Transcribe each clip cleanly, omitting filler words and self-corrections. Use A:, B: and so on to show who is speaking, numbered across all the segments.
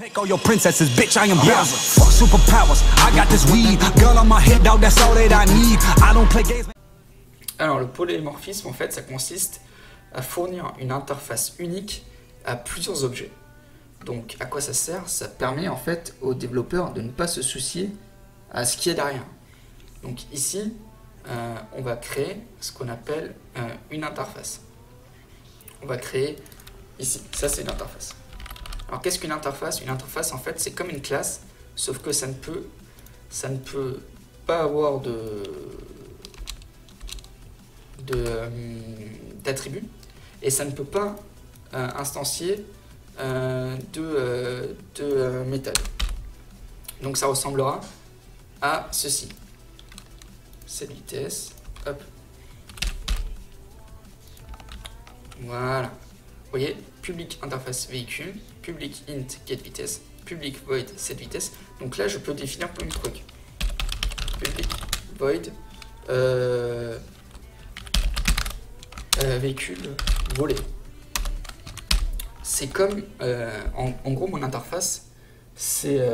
A: Take all your princesses, bitch, I am Bowser. Fuck superpowers, I got this weed. Girl on my head, dog, that's all that I need. I don't play games.
B: Alors le polymorphisme, en fait, ça consiste à fournir une interface unique à plusieurs objets. Donc à quoi ça sert? Ça permet en fait aux développeurs de ne pas se soucier à ce qu'il y a derrière. Donc ici, on va créer ce qu'on appelle une interface. On va créer ici, ça c'est une interface. Alors qu'est-ce qu'une interface? Une interface en fait c'est comme une classe, sauf que ça ne peut pas avoir d'attributs et ça ne peut pas instancier de méthode. Donc ça ressemblera à ceci. Cette vitesse, hop. Voilà. Vous voyez, public interface véhicule, public int get vitesse, public void set vitesse. Donc là, je peux définir plein de trucs. Public void véhicule volé. C'est comme, en gros, mon interface, c'est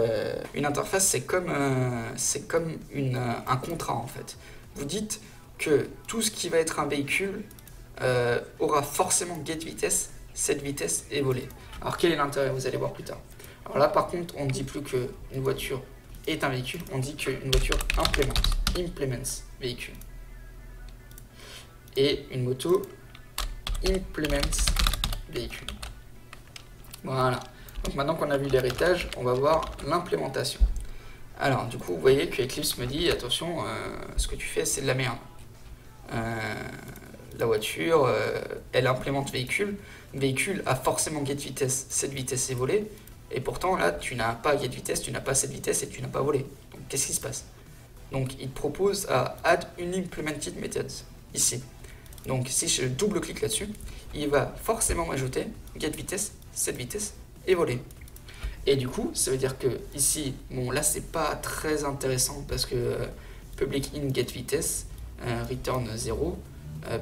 B: une interface, c'est comme un contrat en fait. Vous dites que tout ce qui va être un véhicule aura forcément get vitesse, set vitesse et volé. Alors quel est l'intérêt? Vous allez voir plus tard. Alors là par contre on ne dit plus qu'une voiture est un véhicule, on dit qu'une voiture implements véhicule. Et une moto implements véhicule. Voilà. Donc maintenant qu'on a vu l'héritage, on va voir l'implémentation. Alors du coup vous voyez que Eclipse me dit attention, ce que tu fais c'est de la merde. La voiture, elle implémente véhicule. Véhicule a forcément get vitesse, cette vitesse est volée. Et pourtant là tu n'as pas get vitesse, tu n'as pas cette vitesse et tu n'as pas volé. Donc qu'est-ce qui se passe? Donc il te propose à add une implemented method ici. Donc si je double-clique là-dessus, il va forcément m'ajouter get vitesse, cette vitesse et volée. Et du coup, ça veut dire que ici, bon là c'est pas très intéressant parce que public in get vitesse, return 0,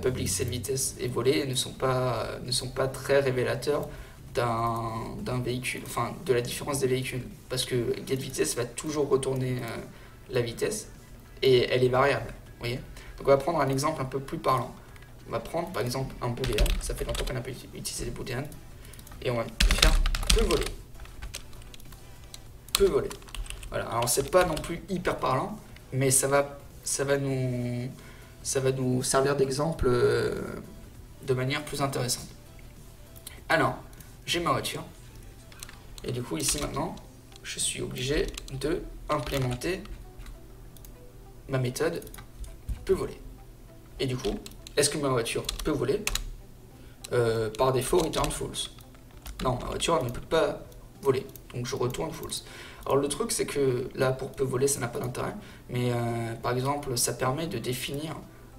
B: public set vitesse et volée ne sont pas très révélateurs d'un véhicule, enfin de la différence des véhicules, parce que get vitesse va toujours retourner la vitesse et elle est variable, vous voyez. Donc on va prendre un exemple un peu plus parlant. On va prendre par exemple un booléen, ça fait longtemps qu'on a pas utilisé les booléens, et on va faire peut voler. Peut voler. Voilà, alors c'est pas non plus hyper parlant, mais ça va nous servir d'exemple de manière plus intéressante. Alors, j'ai ma voiture, et du coup ici maintenant, je suis obligé de implémenter ma méthode peut voler. Et du coup, est-ce que ma voiture peut voler? Par défaut, return false. Non, ma voiture elle ne peut pas voler, donc je retourne false. Alors le truc c'est que là pour peut voler ça n'a pas d'intérêt, mais par exemple ça permet de définir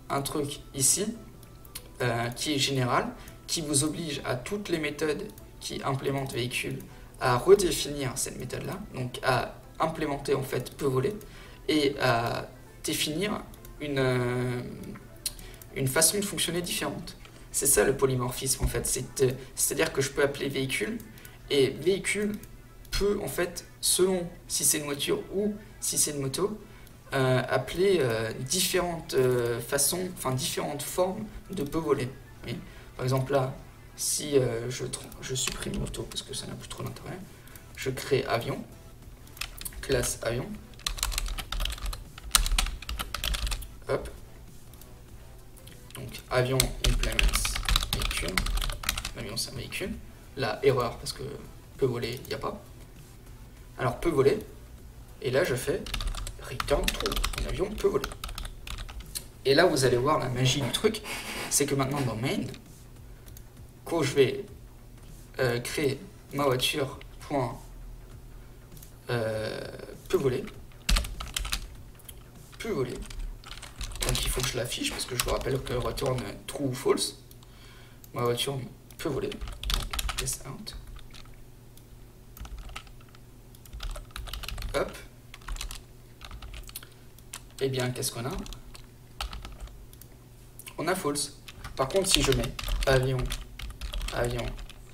B: un truc ici qui est général, qui vous oblige à toutes les méthodes qui implémentent véhicule à redéfinir cette méthode là, donc à implémenter en fait peut voler et à définir une façon de fonctionner différente. C'est ça le polymorphisme en fait, c'est-à-dire que je peux appeler véhicule et véhicule peut en fait, selon si c'est une voiture ou si c'est une moto, appeler différentes façons, enfin différentes formes de peut voler. Oui. Par exemple là, si je supprime moto parce que ça n'a plus trop d'intérêt, je crée avion, classe avion, hop, donc avion implements véhicule, l'avion c'est un véhicule, là erreur parce que peut voler, il n'y a pas. Alors peut voler, et là je fais return true, mon avion peut voler. Et là vous allez voir la magie du truc, c'est que maintenant dans main, quand je vais créer ma voiture peut voler, donc il faut que je l'affiche parce que je vous rappelle que return true ou false, ma voiture peut voler, donc test out. Hop. Et bien, qu'est-ce qu'on a? On a false. Par contre, si je mets avion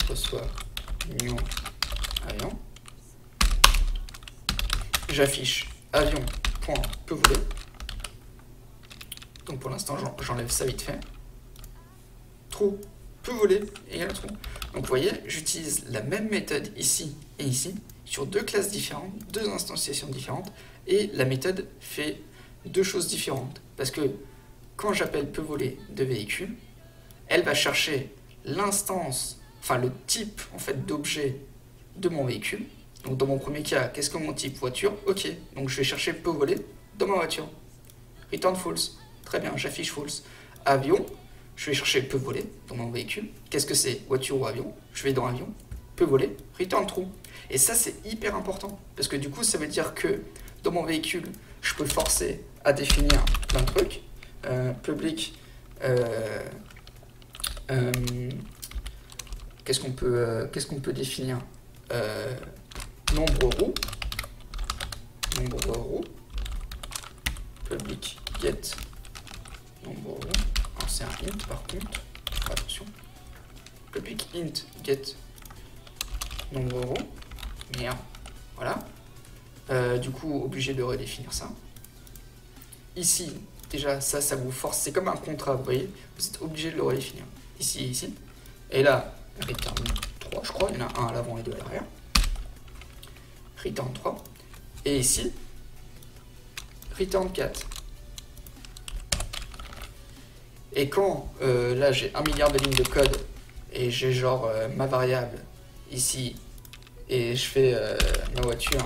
B: reçoit new avion, j'affiche avion.peut voler. Donc pour l'instant, j'enlève ça vite fait. Trou peut voler égale trou. Donc vous voyez, j'utilise la même méthode ici et ici, sur deux classes différentes, deux instantiations différentes, et la méthode fait deux choses différentes. Parce que quand j'appelle peut voler de véhicule, elle va chercher l'instance, enfin le type en fait d'objet de mon véhicule. Donc dans mon premier cas, qu'est-ce que mon type? Voiture, ok. Donc je vais chercher peut voler dans ma voiture. Return false, très bien, j'affiche false. Avion, je vais chercher peut voler dans mon véhicule. Qu'est-ce que c'est? Voiture ou avion? Je vais dans avion, peut voler, return true. Et ça c'est hyper important, parce que du coup ça veut dire que dans mon véhicule, je peux forcer à définir plein de trucs. Public, qu'est-ce qu'on peut définir? Nombre roux, public get nombre roux. Alors c'est un int par contre, attention. Public int get nombre roux. Merde, voilà. Du coup, obligé de redéfinir ça. Ici, déjà, ça vous force, c'est comme un contrat, vous voyez, vous êtes obligé de le redéfinir. Ici et ici. Et là, return 3, je crois, il y en a un à l'avant et deux à l'arrière. Return 3. Et ici, return 4. Et quand, là, j'ai 1 milliard de lignes de code, et j'ai genre ma variable ici, et je fais ma voiture,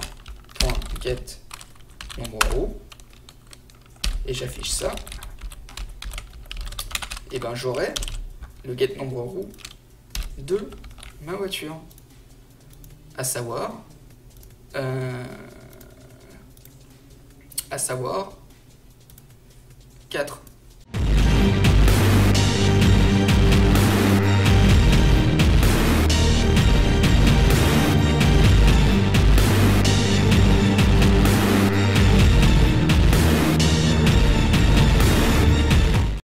B: .get nombre roux, et j'affiche ça, et ben j'aurai le get nombre roux de ma voiture, à savoir 4.